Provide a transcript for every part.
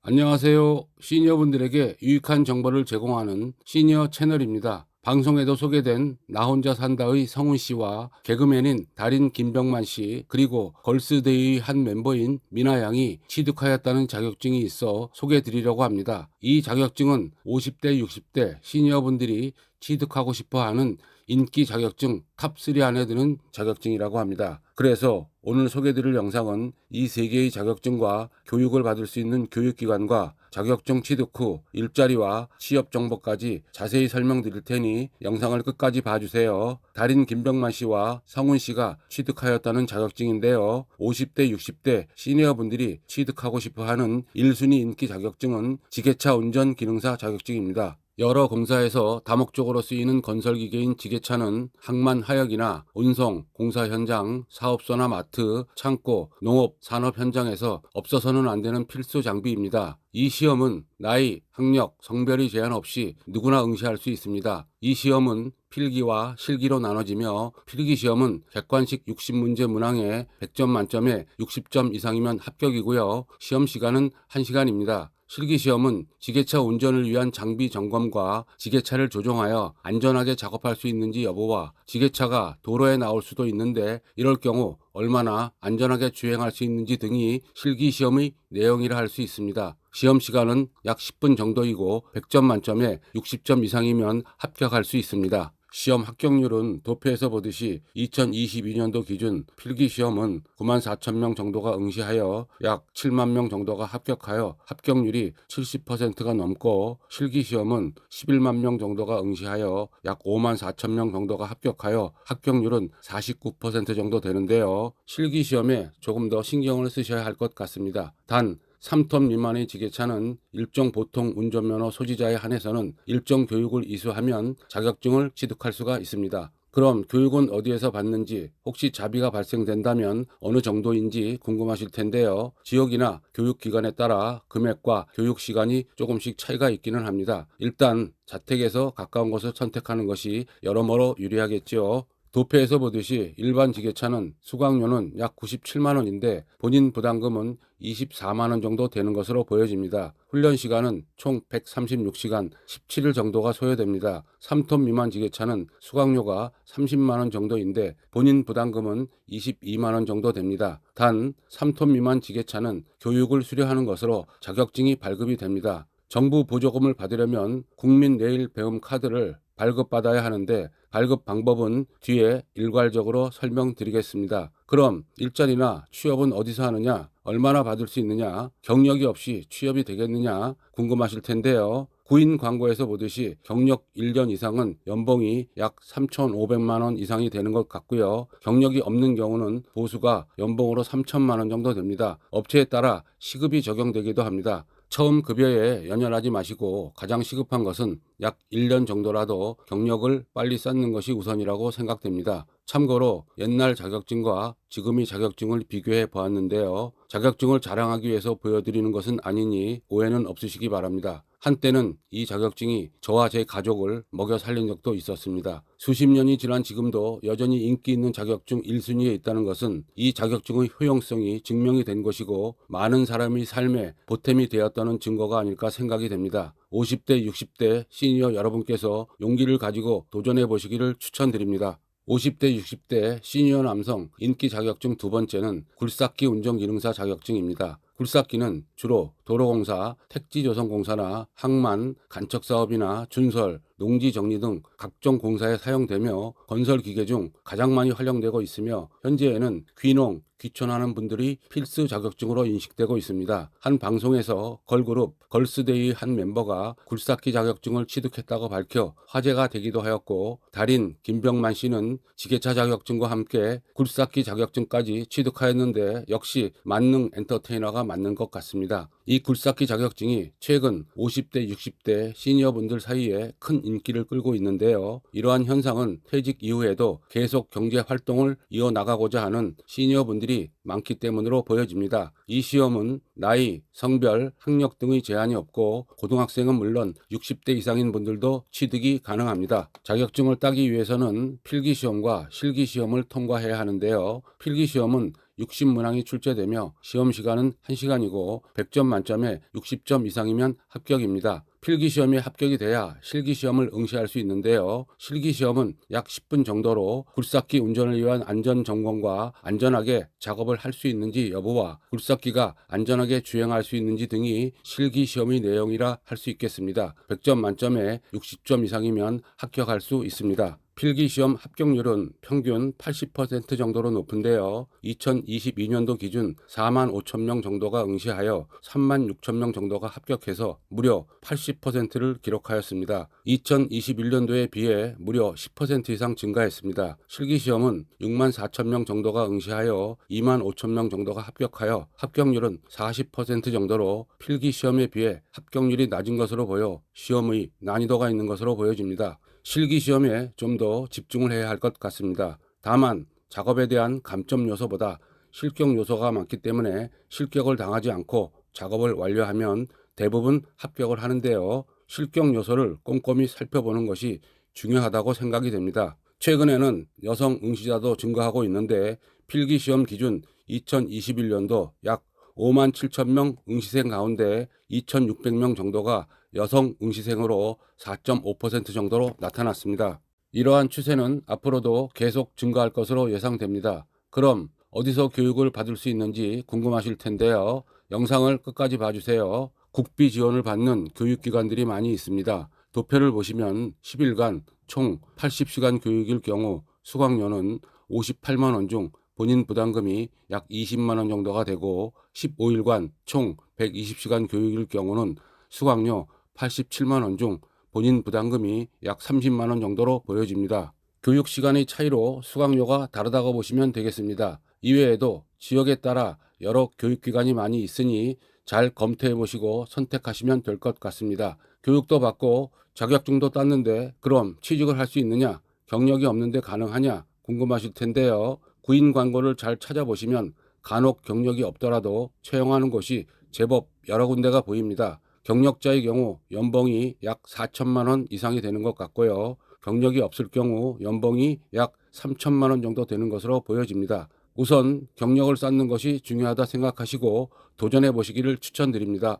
안녕하세요. 시니어분들에게 유익한 정보를 제공하는 시니어 채널입니다. 방송에도 소개된 나 혼자 산다의 성훈 씨와 개그맨인 달인 김병만 씨, 그리고 걸스데이의 한 멤버인 미나 양이 취득하였다는 자격증이 있어 소개해드리려고 합니다. 이 자격증은 50대, 60대 시니어분들이 취득하고 싶어 하는 인기 자격증 탑3 안에 드는 자격증이라고 합니다. 그래서 오늘 소개해드릴 영상은 이 세 개의 자격증과 교육을 받을 수 있는 교육기관과 자격증 취득 후 일자리와 취업 정보까지 자세히 설명드릴 테니 영상을 끝까지 봐주세요. 달인 김병만 씨와 성훈 씨가 취득하였다는 자격증인데요. 50대, 60대 시니어분들이 취득하고 싶어하는 1순위 인기 자격증은 지게차 운전 기능사 자격증입니다. 여러 공사에서 다목적으로 쓰이는 건설기계인 지게차는 항만 하역이나 운송, 공사 현장, 사업소나 마트, 창고, 농업, 산업 현장에서 없어서는 안 되는 필수 장비입니다. 이 시험은 나이, 학력, 성별이 제한 없이 누구나 응시할 수 있습니다. 이 시험은 필기와 실기로 나눠지며 필기 시험은 객관식 60문제 문항에 100점 만점에 60점 이상이면 합격이고요. 시험 시간은 1시간입니다. 실기시험은 지게차 운전을 위한 장비 점검과 지게차를 조종하여 안전하게 작업할 수 있는지 여부와 지게차가 도로에 나올 수도 있는데 이럴 경우 얼마나 안전하게 주행할 수 있는지 등이 실기시험의 내용이라 할 수 있습니다. 시험 시간은 약 10분 정도이고 100점 만점에 60점 이상이면 합격할 수 있습니다. 시험 합격률은 도표에서 보듯이 2022년도 기준 필기시험은 94,000명 정도가 응시하여 약 7만 명 정도가 합격하여 합격률이 70%가 넘고 실기시험은 11만 명 정도가 응시하여 약 54,000명 정도가 합격하여 합격률은 49% 정도 되는데요. 실기시험에 조금 더 신경을 쓰셔야 할 것 같습니다. 단 3톤 미만의 지게차는 일종 보통 운전면허 소지자에 한해서는 일정 교육을 이수하면 자격증을 취득할 수가 있습니다. 그럼 교육은 어디에서 받는지, 혹시 자비가 발생된다면 어느 정도인지 궁금하실 텐데요. 지역이나 교육기관에 따라 금액과 교육 시간이 조금씩 차이가 있기는 합니다. 일단 자택에서 가까운 곳을 선택하는 것이 여러모로 유리하겠죠. 도표에서 보듯이 일반 지게차는 수강료는 약 97만 원인데 본인 부담금은 24만 원 정도 되는 것으로 보여집니다. 훈련 시간은 총 136시간 17일 정도가 소요됩니다. 3톤 미만 지게차는 수강료가 30만 원 정도인데 본인 부담금은 22만 원 정도 됩니다. 단 3톤 미만 지게차는 교육을 수료하는 것으로 자격증이 발급이 됩니다. 정부 보조금을 받으려면 국민 내일 배움 카드를 발급받아야 하는데 발급 방법은 뒤에 일괄적으로 설명드리겠습니다. 그럼 일자리나 취업은 어디서 하느냐, 얼마나 받을 수 있느냐, 경력이 없이 취업이 되겠느냐 궁금하실 텐데요. 구인 광고에서 보듯이 경력 1년 이상은 연봉이 약 3,500만 원 이상이 되는 것 같고요. 경력이 없는 경우는 보수가 연봉으로 3천만 원 정도 됩니다. 업체에 따라 시급이 적용되기도 합니다. 처음 급여에 연연하지 마시고 가장 시급한 것은 약 1년 정도라도 경력을 빨리 쌓는 것이 우선이라고 생각됩니다. 참고로 옛날 자격증과 지금의 자격증을 비교해 보았는데요. 자격증을 자랑하기 위해서 보여드리는 것은 아니니 오해는 없으시기 바랍니다. 한때는 이 자격증이 저와 제 가족을 먹여 살린 적도 있었습니다. 수십 년이 지난 지금도 여전히 인기 있는 자격증 1순위에 있다는 것은 이 자격증의 효용성이 증명이 된 것이고 많은 사람의 삶에 보탬이 되었다는 증거가 아닐까 생각이 됩니다. 50대, 60대 시니어 여러분께서 용기를 가지고 도전해 보시기를 추천드립니다. 50대, 60대 시니어 남성 인기 자격증 두 번째는 굴삭기 운전기능사 자격증입니다. 굴삭기는 주로 도로공사, 택지조성공사나 항만, 간척사업이나 준설, 농지정리 등 각종 공사에 사용되며 건설기계 중 가장 많이 활용되고 있으며 현재에는 귀농, 귀촌하는 분들이 필수 자격증으로 인식되고 있습니다. 한 방송에서 걸그룹 걸스데이 한 멤버가 굴삭기 자격증을 취득했다고 밝혀 화제가 되기도 하였고 달인 김병만 씨는 지게차 자격증과 함께 굴삭기 자격증까지 취득하였는데 역시 만능 엔터테이너가 맞는 것 같습니다. 이 굴삭기 자격증이 최근 50대, 60대 시니어분들 사이에 큰 인기를 끌고 있는데요. 이러한 현상은 퇴직 이후에도 계속 경제 활동을 이어나가고자 하는 시니어분들이 많기 때문으로 보여집니다. 이 시험은 나이, 성별, 학력 등의 제한이 없고 고등학생은 물론 60대 이상인 분들도 취득이 가능합니다. 자격증을 따기 위해서는 필기시험과 실기시험을 통과해야 하는데요. 필기시험은 60문항이 출제되며 시험 시간은 1시간이고 100점 만점에 60점 이상이면 합격입니다. 필기시험에 합격이 돼야 실기시험을 응시할 수 있는데요. 실기시험은 약 10분 정도로 굴삭기 운전을 위한 안전점검과 안전하게 작업을 할 수 있는지 여부와 굴삭기가 안전하게 주행할 수 있는지 등이 실기시험의 내용이라 할 수 있겠습니다. 100점 만점에 60점 이상이면 합격할 수 있습니다. 필기시험 합격률은 평균 80% 정도로 높은데요. 2022년도 기준 4만 5천 명 정도가 응시하여 3만 6천 명 정도가 합격해서 무려 80%를 기록하였습니다. 2021년도에 비해 무려 10% 이상 증가했습니다. 실기시험은 6만 4천 명 정도가 응시하여 2만 5천 명 정도가 합격하여 합격률은 40% 정도로 필기시험에 비해 합격률이 낮은 것으로 보여 시험의 난이도가 있는 것으로 보여집니다. 실기시험에 좀 더 집중을 해야 할 것 같습니다. 다만 작업에 대한 감점 요소보다 실격 요소가 많기 때문에 실격을 당하지 않고 작업을 완료하면 대부분 합격을 하는데요. 실격 요소를 꼼꼼히 살펴보는 것이 중요하다고 생각이 됩니다. 최근에는 여성 응시자도 증가하고 있는데 필기시험 기준 2021년도 약 5만 7천 명 응시생 가운데 2,600명 정도가 여성 응시생으로 4.5% 정도로 나타났습니다. 이러한 추세는 앞으로도 계속 증가할 것으로 예상됩니다. 그럼 어디서 교육을 받을 수 있는지 궁금하실 텐데요. 영상을 끝까지 봐주세요. 국비 지원을 받는 교육기관들이 많이 있습니다. 도표를 보시면 10일간 총 80시간 교육일 경우 수강료는 58만 원 중 본인 부담금이 약 20만 원 정도가 되고 15일간 총 120시간 교육일 경우는 수강료 87만 원 중 본인 부담금이 약 30만 원 정도로 보여집니다. 교육 시간의 차이로 수강료가 다르다고 보시면 되겠습니다. 이외에도 지역에 따라 여러 교육기관이 많이 있으니 잘 검토해 보시고 선택하시면 될 것 같습니다. 교육도 받고 자격증도 땄는데 그럼 취직을 할 수 있느냐? 경력이 없는데 가능하냐? 궁금하실 텐데요. 구인 광고를 잘 찾아보시면 간혹 경력이 없더라도 채용하는 곳이 제법 여러 군데가 보입니다. 경력자의 경우 연봉이 약 4천만 원 이상이 되는 것 같고요. 경력이 없을 경우 연봉이 약 3천만 원 정도 되는 것으로 보여집니다. 우선 경력을 쌓는 것이 중요하다 생각하시고 도전해 보시기를 추천드립니다.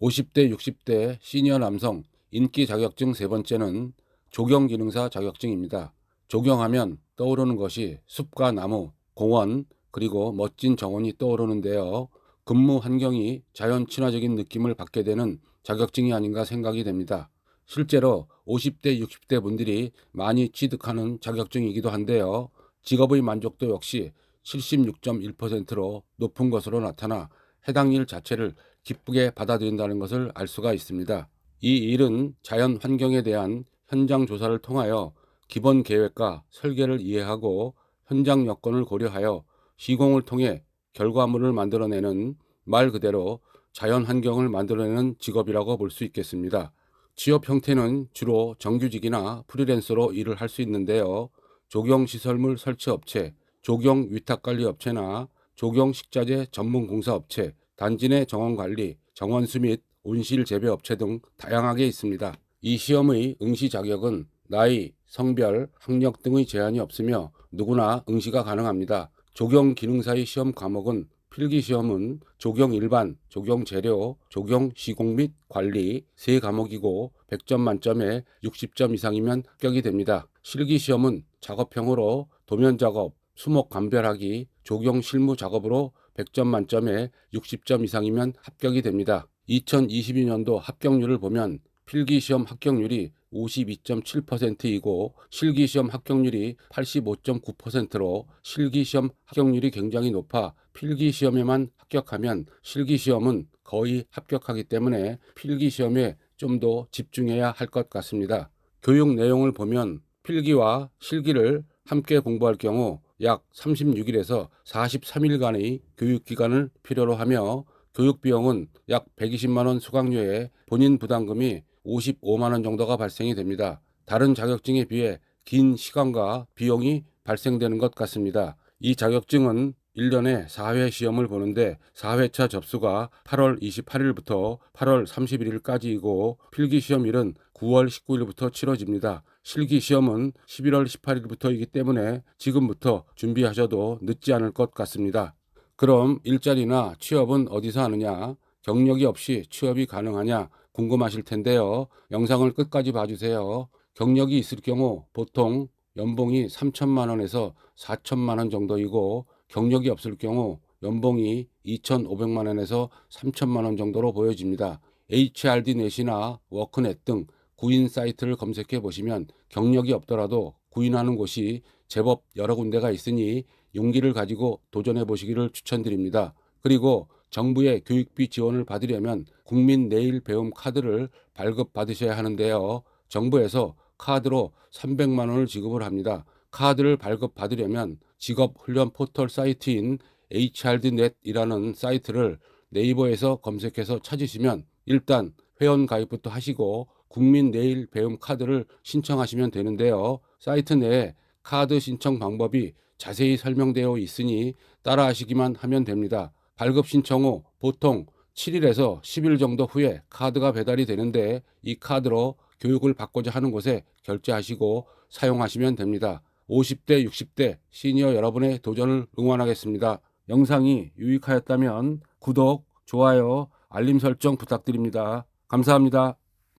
50대, 60대 시니어 남성 인기 자격증 세 번째는 조경기능사 자격증입니다. 조경하면 떠오르는 것이 숲과 나무, 공원, 그리고 멋진 정원이 떠오르는데요. 근무 환경이 자연 친화적인 느낌을 받게 되는 자격증이 아닌가 생각이 됩니다. 실제로 50대, 60대 분들이 많이 취득하는 자격증이기도 한데요. 직업의 만족도 역시 76.1%로 높은 것으로 나타나 해당 일 자체를 기쁘게 받아들인다는 것을 알 수가 있습니다. 이 일은 자연 환경에 대한 현장 조사를 통하여 기본 계획과 설계를 이해하고 현장 여건을 고려하여 시공을 통해 결과물을 만들어내는 말 그대로 자연 환경을 만들어내는 직업이라고 볼 수 있겠습니다. 취업 형태는 주로 정규직이나 프리랜서로 일을 할 수 있는데요. 조경시설물 설치업체, 조경위탁관리업체나 조경식자재 전문공사업체, 단지 내 정원관리, 정원수 및 온실 재배업체 등 다양하게 있습니다. 이 시험의 응시 자격은 나이, 성별, 학력 등의 제한이 없으며 누구나 응시가 가능합니다. 조경기능사의 시험 과목은 필기시험은 조경 일반, 조경 재료, 조경 시공 및 관리 3과목이고 100점 만점에 60점 이상이면 합격이 됩니다. 실기시험은 작업형으로 도면 작업, 수목 감별하기, 조경 실무 작업으로 100점 만점에 60점 이상이면 합격이 됩니다. 2022년도 합격률을 보면 필기시험 합격률이 52.7%이고 실기시험 합격률이 85.9%로 실기시험 합격률이 굉장히 높아 필기시험에만 합격하면 실기시험은 거의 합격하기 때문에 필기시험에 좀 더 집중해야 할 것 같습니다. 교육 내용을 보면 필기와 실기를 함께 공부할 경우 약 36일에서 43일간의 교육기간을 필요로 하며 교육비용은 약 120만 원 수강료에 본인 부담금이 55만 원 정도가 발생이 됩니다. 다른 자격증에 비해 긴 시간과 비용이 발생되는 것 같습니다. 이 자격증은 1년에 4회 시험을 보는데 4회차 접수가 8월 28일부터 8월 31일까지이고 필기시험일은 9월 19일부터 치러집니다. 실기시험은 11월 18일부터이기 때문에 지금부터 준비하셔도 늦지 않을 것 같습니다. 그럼 일자리나 취업은 어디서 하느냐? 경력이 없이 취업이 가능하냐? 궁금하실 텐데요. 영상을 끝까지 봐주세요. 경력이 있을 경우 보통 연봉이 3천만 원에서 4천만 원 정도이고, 경력이 없을 경우 연봉이 2,500만 원에서 3천만 원 정도로 보여집니다. HRD넷이나 워크넷 등 구인 사이트를 검색해 보시면 경력이 없더라도 구인하는 곳이 제법 여러 군데가 있으니 용기를 가지고 도전해 보시기를 추천드립니다. 그리고 정부의 교육비 지원을 받으려면 국민 내일 배움 카드를 발급받으셔야 하는데요. 정부에서 카드로 300만 원을 지급을 합니다. 카드를 발급받으려면 직업훈련 포털 사이트인 HRD넷이라는 사이트를 네이버에서 검색해서 찾으시면 일단 회원 가입부터 하시고 국민 내일 배움 카드를 신청하시면 되는데요. 사이트 내에 카드 신청 방법이 자세히 설명되어 있으니 따라 하시기만 하면 됩니다. 발급 신청 후 보통 7일에서 10일 정도 후에 카드가 배달이 되는데, 이 카드로 교육을 받고자 하는 곳에 결제하시고 사용하시면 됩니다. 50대, 60대 시니어 여러분의 도전을 응원하겠습니다. 영상이 유익하였다면 구독, 좋아요, 알림 설정 부탁드립니다. 감사합니다.